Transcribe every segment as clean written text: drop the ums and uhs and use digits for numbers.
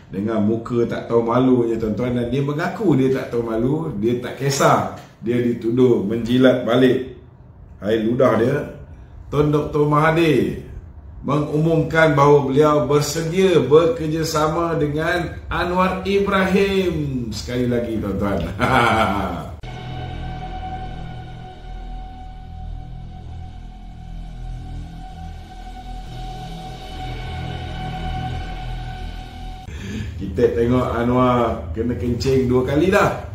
dengan muka tak tahu malunya tuan-tuan, dan dia mengaku dia tak tahu malu, dia tak kisah dia dituduh menjilat balik. Hai ludah dia, Tun Dr. Mahathir mengumumkan bahawa beliau bersedia bekerjasama dengan Anwar Ibrahim. Sekali lagi tuan-tuan. Kita tengok Anwar kena kencing 2 kali dah.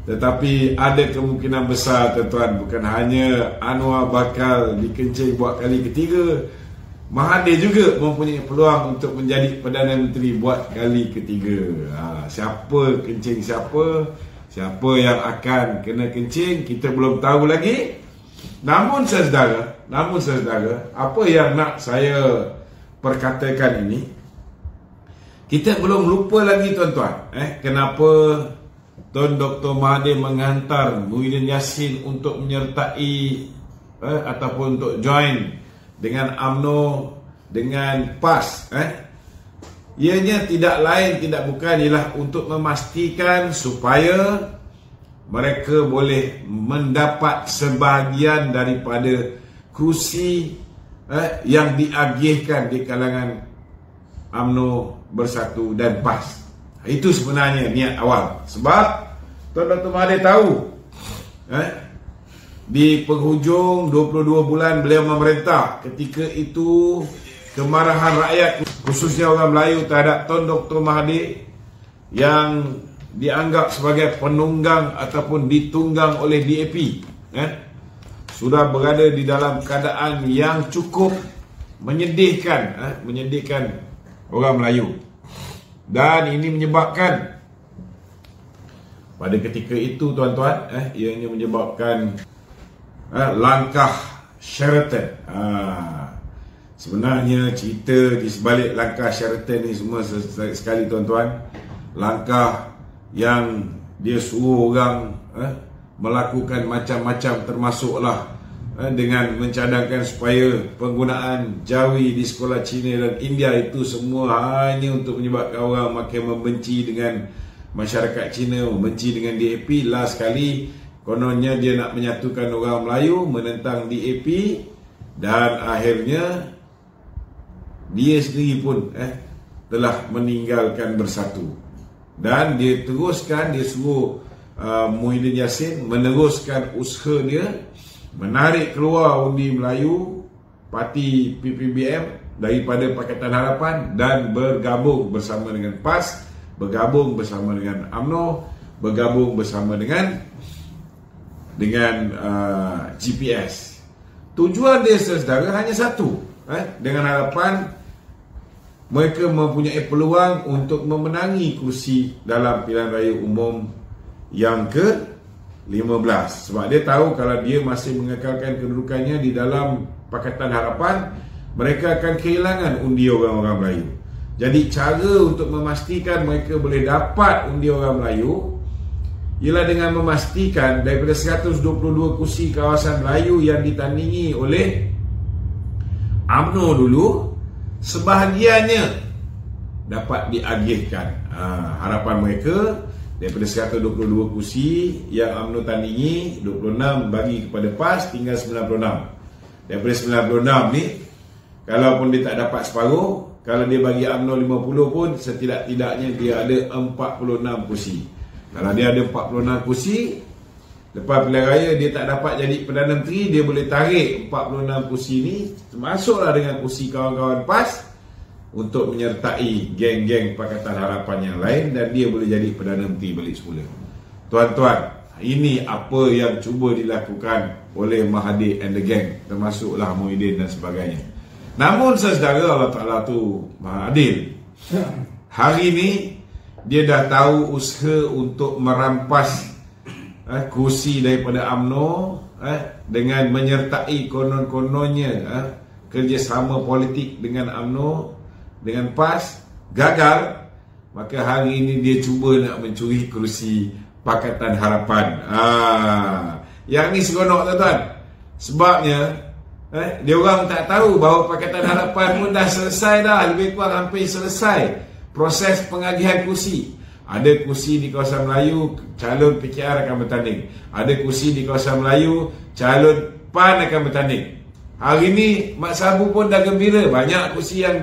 Tetapi ada kemungkinan besar tuan-tuan, bukan hanya Anwar bakal dikencing buat kali ketiga, Mahathir juga mempunyai peluang untuk menjadi Perdana Menteri buat kali ketiga. Siapa kencing siapa yang akan kena kencing, kita belum tahu lagi. Namun saudara, apa yang nak saya perkatakan ini, kita belum lupa lagi tuan-tuan, kenapa Tun Dr. Mahathir menghantar Muhyiddin Yassin untuk menyertai ataupun untuk join dengan UMNO, dengan PAS. Ianya tidak lain tidak bukan ialah untuk memastikan supaya mereka boleh mendapat sebahagian daripada kerusi yang diagihkan di kalangan UMNO Bersatu dan PAS. Itu sebenarnya niat awal. Sebab Tun Dr. Mahathir tahu di penghujung 22 bulan beliau memerintah, ketika itu kemarahan rakyat khususnya orang Melayu terhadap Tun Dr. Mahathir yang dianggap sebagai penunggang ataupun ditunggang oleh DAP sudah berada di dalam keadaan yang cukup menyedihkan orang Melayu. Dan ini menyebabkan pada ketika itu tuan-tuan, ianya menyebabkan langkah Sheraton. Sebenarnya cerita di sebalik langkah Sheraton ni semua sekali tuan-tuan, langkah yang dia suruh orang melakukan macam-macam, termasuklah dengan mencadangkan supaya penggunaan jawi di sekolah Cina dan India itu semua hanya untuk menyebabkan orang makin membenci dengan masyarakat Cina, membenci dengan DAP. Last sekali kononnya dia nak menyatukan orang Melayu menentang DAP, dan akhirnya dia sendiri pun telah meninggalkan Bersatu. Dan dia teruskan, dia suruh Muhyiddin Yassin meneruskan usaha dia menarik keluar undi Melayu, parti PPBM daripada Pakatan Harapan dan bergabung bersama dengan PAS, bergabung bersama dengan UMNO, bergabung bersama dengan GPS. Tujuan dia saudara hanya satu, dengan harapan mereka mempunyai peluang untuk memenangi kursi dalam pilihan raya umum yang ke-15. Sebab dia tahu kalau dia masih mengekalkan kedudukannya di dalam Pakatan Harapan, mereka akan kehilangan undi orang-orang Melayu. Jadi cara untuk memastikan mereka boleh dapat undi orang Melayu ialah dengan memastikan daripada 122 kursi kawasan Melayu yang ditandingi oleh UMNO dulu, sebahagiannya dapat diagihkan. Harapan mereka daripada 122 kursi yang UMNO tandingi, 26 bagi kepada PAS, tinggal 96. Daripada 96 ni, kalaupun dia tak dapat separuh, kalau dia bagi UMNO 50 pun, setidak-tidaknya dia ada 46 kursi. Kalau dia ada 46 kursi, lepas pilihan raya dia tak dapat jadi Perdana Menteri, dia boleh tarik 46 kursi ni, termasuklah dengan kursi kawan-kawan PAS, untuk menyertai geng-geng Pakatan Harapan yang lain, dan dia boleh jadi Perdana Menteri balik semula. Tuan-tuan, ini apa yang cuba dilakukan oleh Mahathir and the gang, termasuklah Muhyiddin dan sebagainya. Namun saudara, Allah Ta'ala tu Maha Adil. Hari ini dia dah tahu usaha untuk merampas kursi daripada UMNO dengan menyertai konon-kononnya kerjasama politik dengan UMNO, dengan PAS, gagal. Maka hari ini dia cuba nak mencuri kerusi Pakatan Harapan. Yang ni seronok tuan-tuan. Sebabnya Dia orang tak tahu bahawa Pakatan Harapan pun dah selesai dah, lebih kurang hampir selesai proses pengagihan kursi. Ada kursi di kawasan Melayu, calon PKR akan bertanding. Ada kursi di kawasan Melayu, calon PAN akan bertanding. Hari ni Mak Sabu pun dah gembira, banyak kursi yang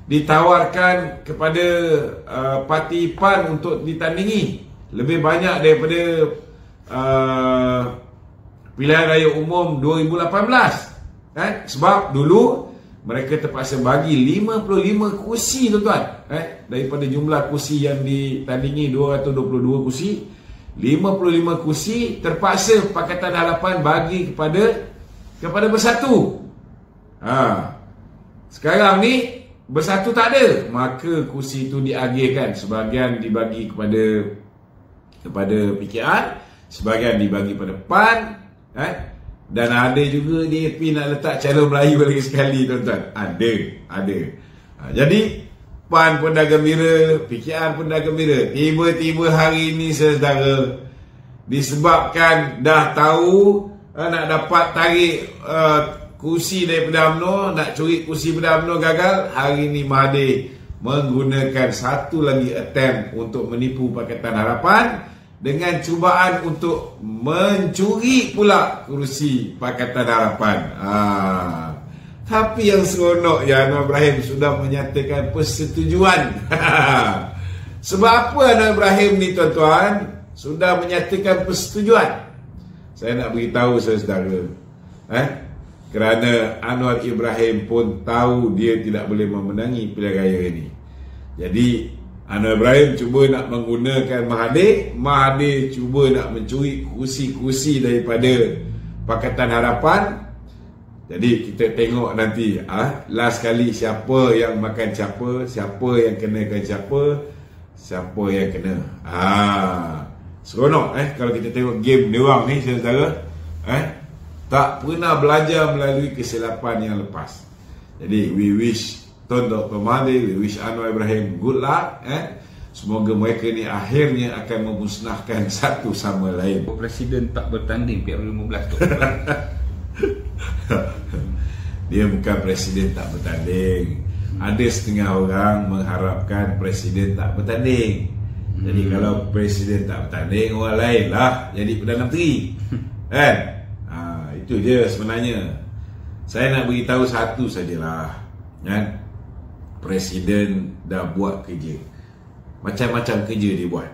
ditawarkan kepada parti PAN untuk ditandingi. Lebih banyak daripada pilihan raya umum 2018. Sebab dulu mereka terpaksa bagi 55 kursi tuan-tuan. Daripada jumlah kursi yang ditandingi 222 kursi, 55 kursi terpaksa Pakatan Harapan bagi kepada Bersatu. Sekarang ni Bersatu tak ada, maka kursi itu diagihkan. Sebahagian dibagi kepada PKR, sebahagian dibagi kepada PAN, dan ada juga DAP nak letak calon Melayu lagi sekali tuan-tuan. Ada. Jadi PAN pun dah gembira, PKR pun dah gembira. Tiba-tiba hari ini saudara, disebabkan dah tahu nak dapat tarik kursi daripada UMNO, nak curi kursi daripada UMNO gagal, hari ini Mahathir menggunakan satu lagi attempt untuk menipu Pakatan Harapan dengan cubaan untuk mencuri pula kursi Pakatan Harapan. Tapi yang seronok ya, Anwar Ibrahim sudah menyatakan persetujuan. Sebab apa Anwar Ibrahim ni tuan-tuan sudah menyatakan persetujuan? Saya nak beritahu saudara, kerana Anwar Ibrahim pun tahu dia tidak boleh memenangi pilihan raya ini. Jadi Anwar Ibrahim cuba nak menggunakan Mahathir cuba nak mencuri kursi-kursi daripada Pakatan Harapan. Jadi kita tengok nanti last kali siapa yang makan siapa yang kenakan siapa yang kena. Seronok kalau kita tengok game dia orang ni saudara. Tak pernah belajar melalui kesilapan yang lepas. Jadi we wish Tun Dr. Mahathir, we wish Anwar Ibrahim good luck. Semoga mereka ni akhirnya akan memusnahkan satu sama lain. Presiden tak bertanding PRU15 tu. Dia bukan presiden tak bertanding. Ada setengah orang mengharapkan presiden tak bertanding. Jadi kalau presiden tak bertanding, orang lain lah jadi Perdana Menteri. Itu je sebenarnya. Saya nak beritahu satu sajalah. Presiden dah buat kerja, macam-macam kerja dia buat.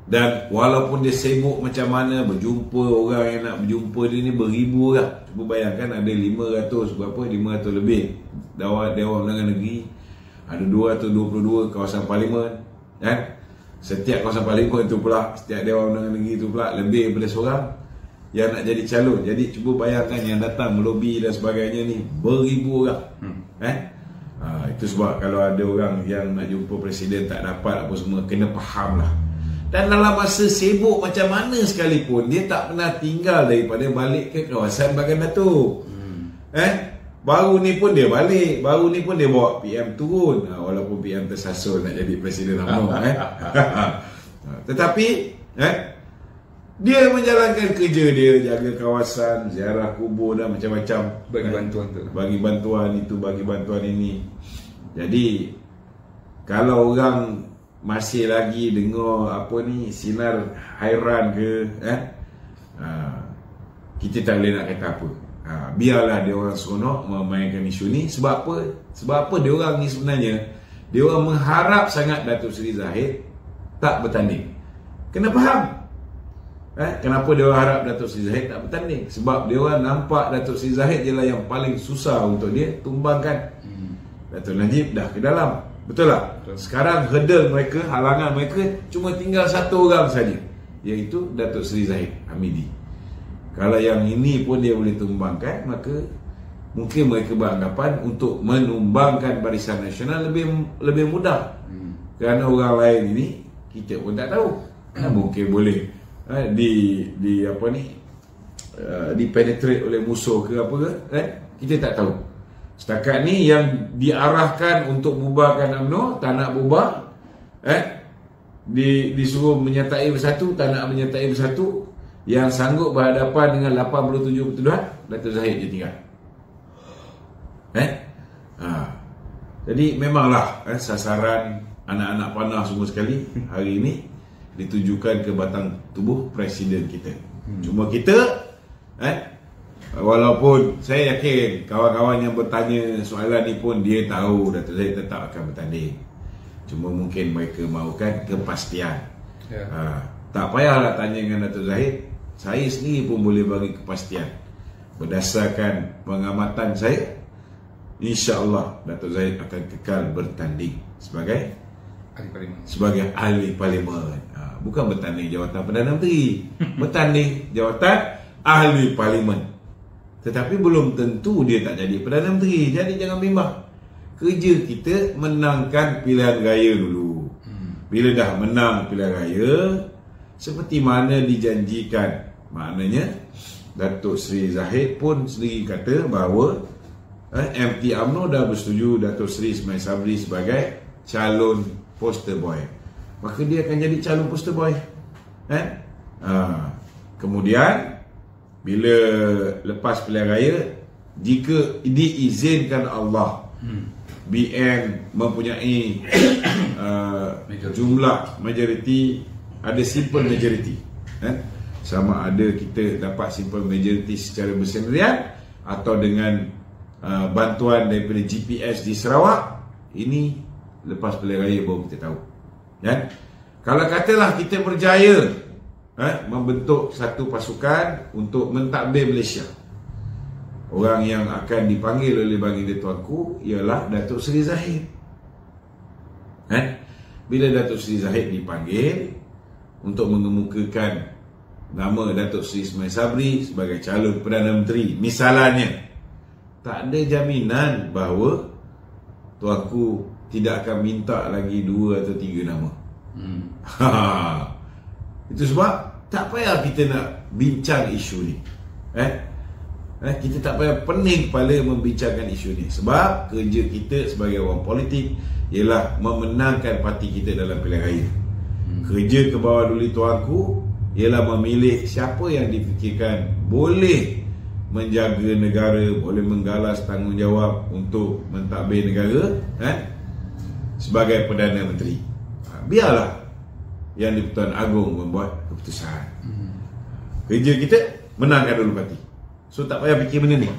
Dan walaupun dia sibuk macam mana, berjumpa orang yang nak berjumpa dia ni beribu orang. Cuba bayangkan ada 500 lebih Dewan Undangan Negeri, ada 222 kawasan parlimen, setiap kawasan parlimen tu pula, setiap Dewan Undangan Negeri tu pula lebih daripada seorang yang nak jadi calon. Jadi cuba bayangkan yang datang melobi dan sebagainya ni beribu orang. Itu sebab kalau ada orang yang nak jumpa presiden tak dapat apa semua, kena faham lah. Dan dalam masa sibuk macam mana sekalipun, dia tak pernah tinggal daripada balik ke kawasan Bagan Datuk. Baru ni pun dia balik, baru ni pun dia bawa PM turun, walaupun PM tersasul nak jadi presiden UMNO. Tetapi dia menjalankan kerja dia, jaga kawasan, ziarah kubur dan macam-macam, bagi bantuan tu, bagi bantuan itu, bagi bantuan ini. Jadi kalau orang masih lagi dengar sinar hairan ke, kita tak boleh nak kata apa. Biarlah dia orang seronok memainkan isu ni. Sebab apa? Sebab apa dia orang ni sebenarnya, dia orang mengharap sangat Datuk Seri Zahid tak bertanding. Kena faham kenapa dia orang harap Datuk Seri Zahid tak bertanding. Sebab dia orang nampak Datuk Seri Zahid je lah yang paling susah untuk dia tumbangkan. Datuk Najib dah ke dalam, betul tak? Sekarang hurdle mereka, halangan mereka cuma tinggal satu orang saja, iaitu Datuk Seri Zahid Hamidi. Kalau yang ini pun dia boleh tumbangkan, maka mungkin mereka beranggapan untuk menumbangkan Barisan Nasional lebih mudah. Kerana orang lain ini kita pun tak tahu. Mungkin boleh dipenetrate oleh musuh ke apa ke, kita tak tahu. Setakat ni yang diarahkan untuk bubarkan UMNO, tak nak bubar, disuruh menyertai Bersatu, tak nak menyertai Bersatu. yang sanggup berhadapan dengan 87 ketuduhan, Dato' Zahid je tinggal. Jadi memanglah sasaran anak-anak panah semua sekali hari ini ditujukan ke batang tubuh Presiden kita. Cuma kita walaupun saya yakin kawan-kawan yang bertanya soalan ni pun dia tahu Dato' Zahid tetap akan bertanding. Cuma mungkin mereka mahukan kepastian. Tak payahlah tanya dengan Dato' Zahid, saya sendiri pun boleh bagi kepastian. Berdasarkan pengamatan saya, insya-Allah Dato' Zahid akan kekal bertanding sebagai ahli parlimen. Bukan bertanding jawatan Perdana Menteri, bertanding jawatan ahli parlimen. Tetapi belum tentu dia tak jadi Perdana Menteri. Jadi jangan bimbang. Kerja kita menangkan pilihan raya dulu. Bila dah menang pilihan raya seperti mana dijanjikan, maknanya Datuk Seri Zahid pun sendiri kata bahawa MT UMNO dah bersetuju Datuk Seri Ismail Sabri sebagai calon poster boy. Maka dia akan jadi calon poster boy. Kemudian bila lepas pilihan raya, jika diizinkan Allah, BN mempunyai jumlah majoriti, ada simple majority, sama ada kita dapat simple majority secara bersendirian atau dengan bantuan daripada GPS di Sarawak. Ini lepas pilihan raya baru kita tahu. Kalau katalah kita berjaya membentuk satu pasukan untuk mentadbir Malaysia, orang yang akan dipanggil oleh baginda tuanku ialah Datuk Seri Zahid. Bila Datuk Seri Zahid dipanggil untuk mengemukakan nama Datuk Seri Ismail Sabri sebagai calon Perdana Menteri, misalnya, tak ada jaminan bahawa tuanku tidak akan minta lagi 2 atau 3 nama. Itu sebab tak payah kita nak bincang isu ni. Kita tak payah pening kepala membincangkan isu ni. Sebab kerja kita sebagai orang politik ialah memenangkan parti kita dalam pilihan raya. Kerja ke bawah duli tuanku ialah memilih siapa yang difikirkan boleh menjaga negara, boleh menggalas tanggungjawab untuk mentadbir negara sebagai Perdana Menteri. Biarlah Yang di-Pertuan Agong membuat keputusan. Kerja kita menangkan dulu parti. So tak payah fikir benda ni.